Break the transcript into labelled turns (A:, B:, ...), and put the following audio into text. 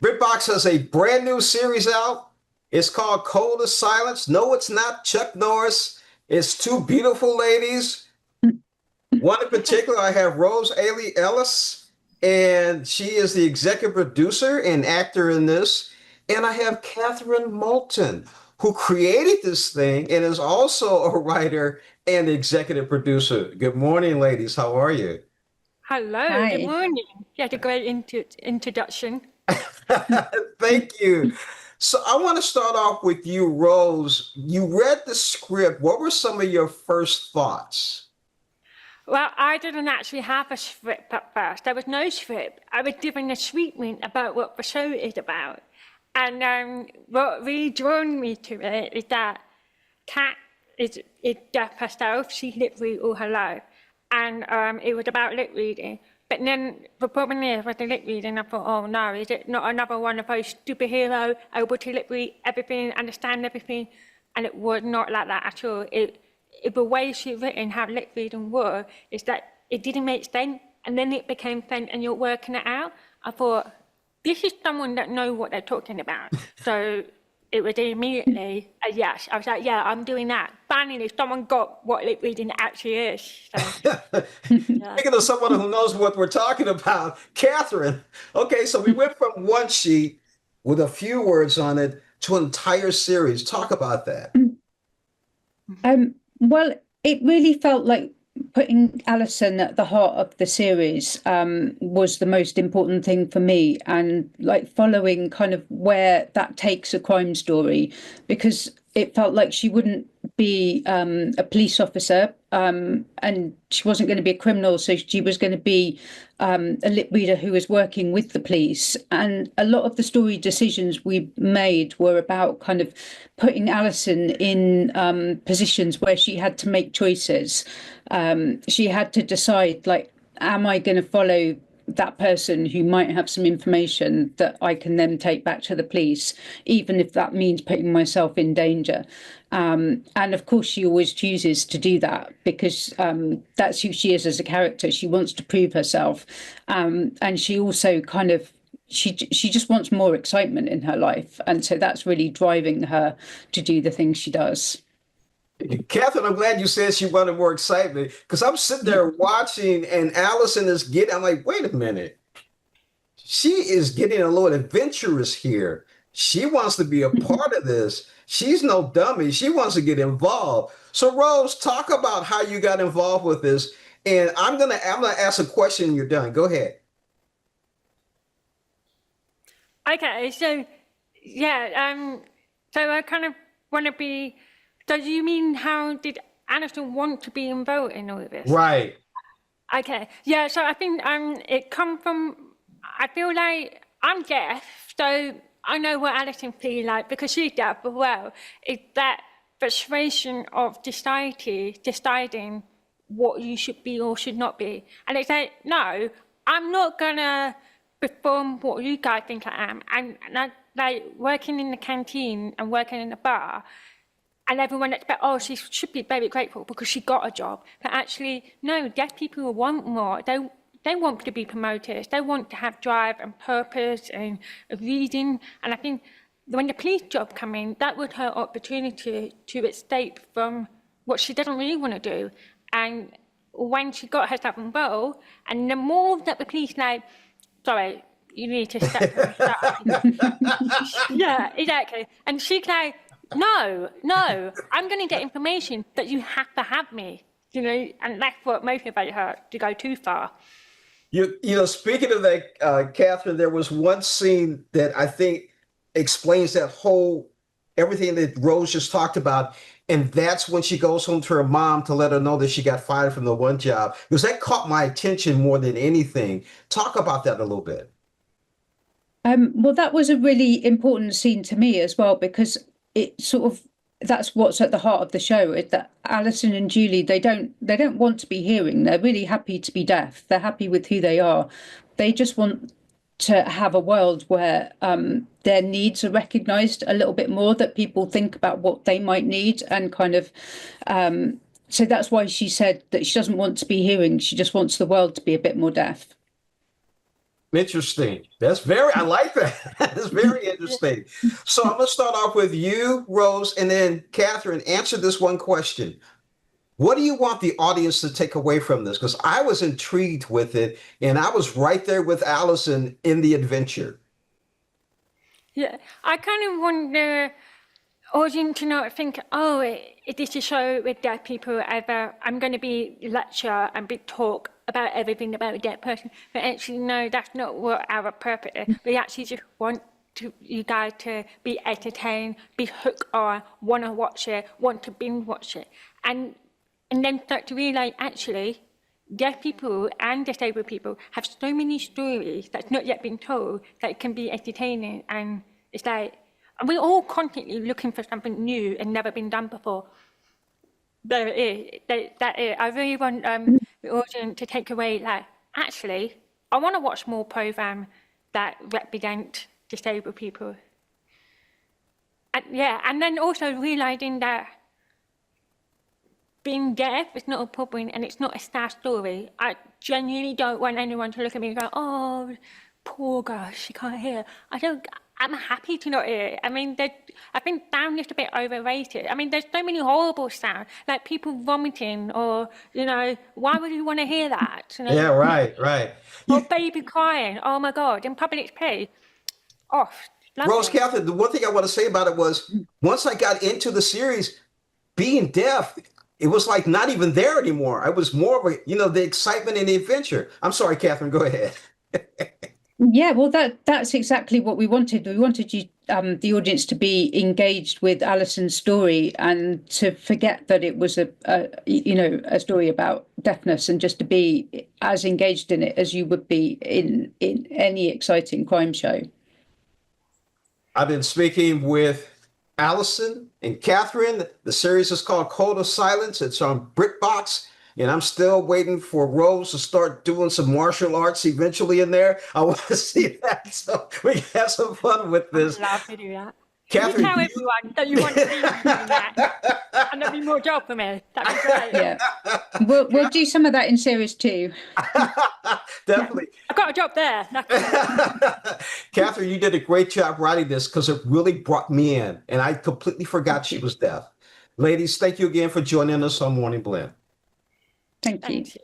A: BritBox has a brand new series out. It's called Cold as Silence. No, it's not Chuck Norris. It's two beautiful ladies. One in particular, I have Rose Ayling-Ellis, and she is the executive producer and actor in this. And I have Kieron Moulton, who created this thing and is also a writer and executive producer. Good morning, ladies. How are you?
B: Hello,
C: Hi.
B: good morning. You had a great introduction.
A: Thank you. So I want to start off with you, Rose. You read the script. What were some of your first thoughts?
B: Well, I didn't actually have a script at first. There was no script. I was given a treatment about what the show is about. And what really drew me to it is that Kat is deaf herself. She's lip read all her life. And it was about lip reading. But then the problem is with the lip reading, I thought, oh no, is it not another one of those superheroes able to lip read everything, understand everything? And it was not like that at all. The way she written how lip reading was is that it didn't make sense, and then it became sense, and you're working it out. I thought, this is someone that knows what they're talking about. So it was immediately a yes. I was like, yeah, I'm doing that. Finally, someone got what lip reading actually is. So, yeah.
A: Speaking of someone who knows what we're talking about, Kieron. Okay, so we went from one sheet with a few words on it to an entire series. Talk about that.
C: Well, it really felt like putting Alison at the heart of the series was the most important thing for me, and like following kind of where that takes a crime story, because it felt like she wouldn't be a police officer and she wasn't going to be a criminal, so she was going to be a lip reader who was working with the police. And a lot of the story decisions we made were about kind of putting Alison in positions where she had to make choices. She had to decide, like, am I going to follow that person who might have some information that I can then take back to the police, even if that means putting myself in danger. And of course, she always chooses to do that because that's who she is as a character. She wants to prove herself. And she also kind of, she just wants more excitement in her life. And so that's really driving her to do the things she does.
A: Kieron, I'm glad you said she wanted more excitement, because I'm sitting there watching and Alison is getting, I'm like, wait a minute. She is getting a little adventurous here. She wants to be a part of this. She's no dummy. She wants to get involved. So Rose, talk about how you got involved with this. And I'm gonna ask a question and you're done. Go ahead.
B: Okay, so yeah, so I kind of want to be. So you mean how did Alison want to be involved in all of this?
A: Right.
B: Okay, yeah. So I think it come from. I feel like I'm deaf, so I know what Alison feels like because she's deaf as well. It's that frustration of deciding what you should be or should not be, and it's like, no, I'm not gonna perform what you guys think I am, and I, like working in the canteen and working in the bar. And everyone expects, oh, she should be very grateful because she got a job. But actually, no, deaf people want more. They want to be promoted. They want to have drive and purpose and reading. And I think when the police job came in, that was her opportunity to escape from what she doesn't really want to do. And when she got herself involved, and the more that the police like, sorry, you need to step from the start. Yeah, exactly. And she's like, no, I'm going to get information, but you have to have me, you know, and that's what motivated her to go too far.
A: You know, speaking of that, Kieron, there was one scene that I think explains that whole, everything that Rose just talked about. And that's when she goes home to her mom to let her know that she got fired from the one job, because that caught my attention more than anything. Talk about that a little bit.
C: Well, that was a really important scene to me as well, because it sort of, that's what's at the heart of the show, is that Alison and Julie, they don't want to be hearing. They're really happy to be deaf. They're happy with who they are. They just want to have a world where their needs are recognised a little bit more, that people think about what they might need, and kind of so that's why she said that she doesn't want to be hearing. She just wants the world to be a bit more deaf.
A: Interesting. That's very, I like that. very interesting. So I'm going to start off with you, Rose, and then Catherine. Answer this one question. What do you want the audience to take away from this? Because I was intrigued with it, and I was right there with Alison in the adventure.
B: Yeah, I kind of want the audience to not think, oh, it is a show with deaf people. I'm going to be lecture and be talk about everything about a deaf person. But actually, no, that's not what our purpose is. We actually just want you guys to be entertained, be hooked on, want to watch it, want to binge watch it. And then start to realize, actually, deaf people and disabled people have so many stories that's not yet been told that it can be entertaining. And it's like, we're all constantly looking for something new and never been done before. There it is. That is. I really want the audience to take away, like, actually, I want to watch more programs that represent disabled people. And, yeah, and then also realizing that being deaf is not a problem and it's not a sad story. I genuinely don't want anyone to look at me and go, oh, poor girl, she can't hear. I'm happy to not hear. I mean, I think sound is a bit overrated. I mean, there's so many horrible sounds, like people vomiting or, why would you want to hear that?
A: Yeah, right.
B: Or baby crying, oh my God, in public place. Off.
A: Rose, Catherine, the one thing I want to say about it was, once I got into the series, being deaf, it was like not even there anymore. I was more of a, the excitement and the adventure. I'm sorry, Catherine, go ahead.
C: Yeah, well, that's exactly what we wanted. We wanted you, the audience, to be engaged with Alison's story and to forget that it was a story about deafness, and just to be as engaged in it as you would be in any exciting crime show.
A: I've been speaking with Alison and Catherine. The series is called Code of Silence. It's on BritBox. And I'm still waiting for Rose to start doing some martial arts eventually in there. I want to see that. So we can have some fun with this.
B: I'd love to do that.
A: Catherine,
B: you tell everyone that you want to see me doing that. And there'll be more job for me. That'd be great.
C: Yeah. We'll do some of that in series 2.
A: Definitely.
B: I've got a job there.
A: Catherine, you did a great job writing this because it really brought me in. And I completely forgot she was deaf. Ladies, thank you again for joining us on Morning Blend.
C: Thank you.
B: Thank you.